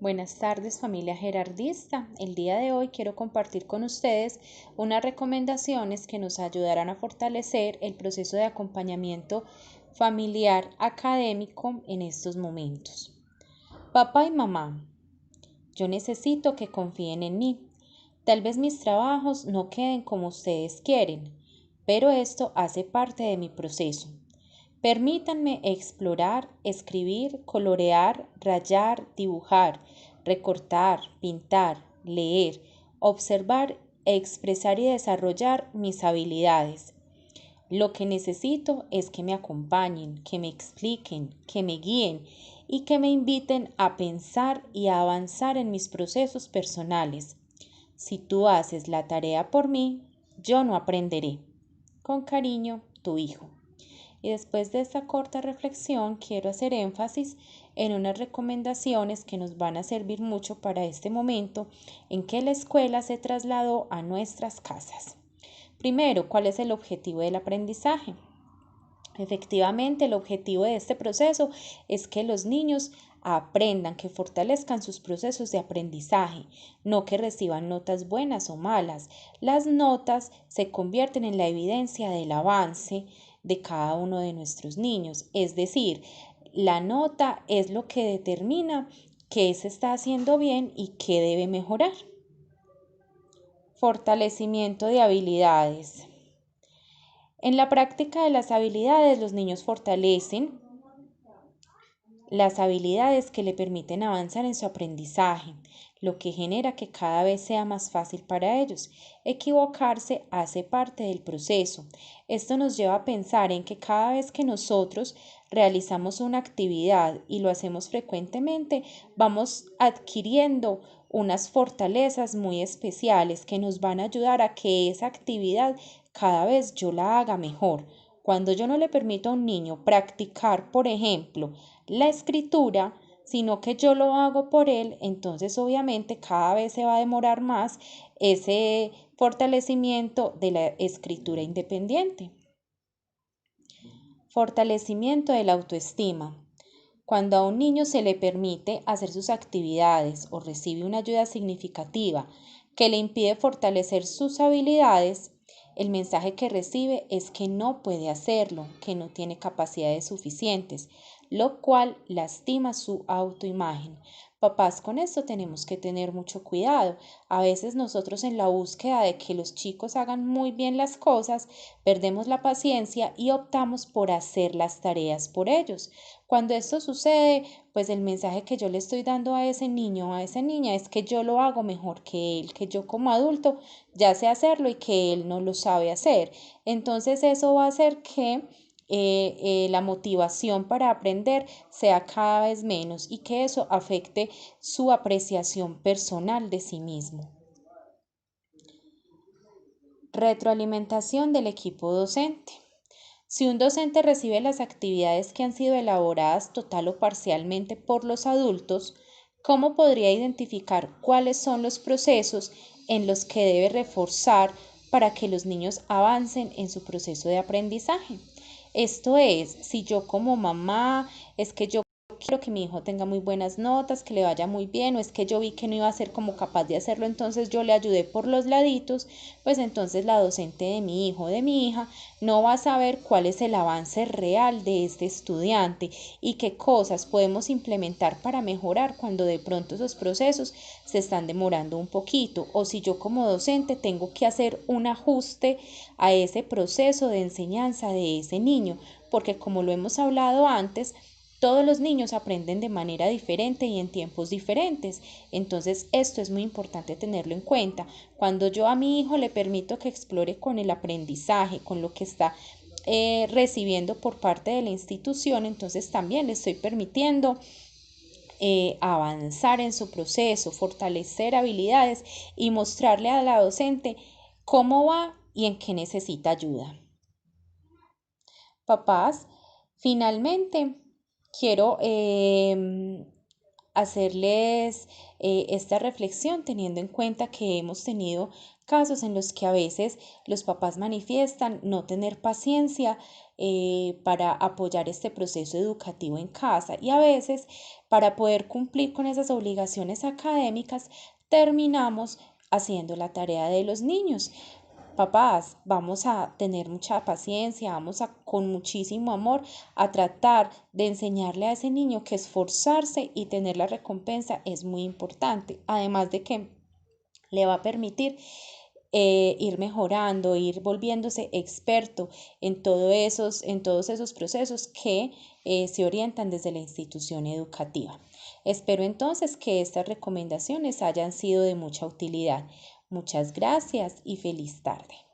Buenas tardes, familia gerardista. El día de hoy quiero compartir con ustedes unas recomendaciones que nos ayudarán a fortalecer el proceso de acompañamiento familiar académico en estos momentos. Papá y mamá, yo necesito que confíen en mí. Tal vez mis trabajos no queden como ustedes quieren, pero esto hace parte de mi proceso. Permítanme explorar, escribir, colorear, rayar, dibujar, recortar, pintar, leer, observar, expresar y desarrollar mis habilidades. Lo que necesito es que me acompañen, que me expliquen, que me guíen y que me inviten a pensar y a avanzar en mis procesos personales. Si tú haces la tarea por mí, yo no aprenderé. Con cariño, tu hijo. Y después de esta corta reflexión, quiero hacer énfasis en unas recomendaciones que nos van a servir mucho para este momento en que la escuela se trasladó a nuestras casas. Primero, ¿cuál es el objetivo del aprendizaje? Efectivamente, el objetivo de este proceso es que los niños aprendan, que fortalezcan sus procesos de aprendizaje, no que reciban notas buenas o malas. Las notas se convierten en la evidencia del avance de cada uno de nuestros niños, es decir, la nota es lo que determina qué se está haciendo bien y qué debe mejorar. Fortalecimiento de habilidades. En la práctica de las habilidades, los niños fortalecen las habilidades que le permiten avanzar en su aprendizaje, lo que genera que cada vez sea más fácil para ellos. Equivocarse hace parte del proceso. Esto nos lleva a pensar en que cada vez que nosotros realizamos una actividad y lo hacemos frecuentemente, vamos adquiriendo unas fortalezas muy especiales que nos van a ayudar a que esa actividad cada vez yo la haga mejor. Cuando yo no le permito a un niño practicar, por ejemplo, la escritura, sino que yo lo hago por él, entonces obviamente cada vez se va a demorar más ese fortalecimiento de la escritura independiente. Fortalecimiento de la autoestima. Cuando a un niño se le permite hacer sus actividades o recibe una ayuda significativa que le impide fortalecer sus habilidades, el mensaje que recibe es que no puede hacerlo, que no tiene capacidades suficientes, lo cual lastima su autoimagen. Papás, con esto tenemos que tener mucho cuidado. A veces nosotros en la búsqueda de que los chicos hagan muy bien las cosas, perdemos la paciencia y optamos por hacer las tareas por ellos. Cuando esto sucede, pues el mensaje que yo le estoy dando a ese niño o a esa niña es que yo lo hago mejor que él, que yo como adulto ya sé hacerlo y que él no lo sabe hacer. Entonces eso va a hacer que la motivación para aprender sea cada vez menos y que eso afecte su apreciación personal de sí mismo. Retroalimentación del equipo docente. Si un docente recibe las actividades que han sido elaboradas total o parcialmente por los adultos, ¿cómo podría identificar cuáles son los procesos en los que debe reforzar para que los niños avancen en su proceso de aprendizaje? Esto es, si yo como mamá, es que yo quiero que mi hijo tenga muy buenas notas, que le vaya muy bien, o es que yo vi que no iba a ser como capaz de hacerlo, entonces yo le ayudé por los laditos, pues entonces la docente de mi hijo o de mi hija no va a saber cuál es el avance real de este estudiante y qué cosas podemos implementar para mejorar cuando de pronto esos procesos se están demorando un poquito, o si yo como docente tengo que hacer un ajuste a ese proceso de enseñanza de ese niño, porque como lo hemos hablado antes, todos los niños aprenden de manera diferente y en tiempos diferentes. Entonces, esto es muy importante tenerlo en cuenta. Cuando yo a mi hijo le permito que explore con el aprendizaje, con lo que está recibiendo por parte de la institución, entonces también le estoy permitiendo avanzar en su proceso, fortalecer habilidades y mostrarle a la docente cómo va y en qué necesita ayuda. Papás, finalmente quiero hacerles esta reflexión teniendo en cuenta que hemos tenido casos en los que a veces los papás manifiestan no tener paciencia para apoyar este proceso educativo en casa y a veces para poder cumplir con esas obligaciones académicas terminamos haciendo la tarea de los niños. Papás, vamos a tener mucha paciencia, vamos a con muchísimo amor a tratar de enseñarle a ese niño que esforzarse y tener la recompensa es muy importante, además de que le va a permitir ir mejorando, ir volviéndose experto en todos esos procesos que se orientan desde la institución educativa. Espero entonces que estas recomendaciones hayan sido de mucha utilidad. Muchas gracias y feliz tarde.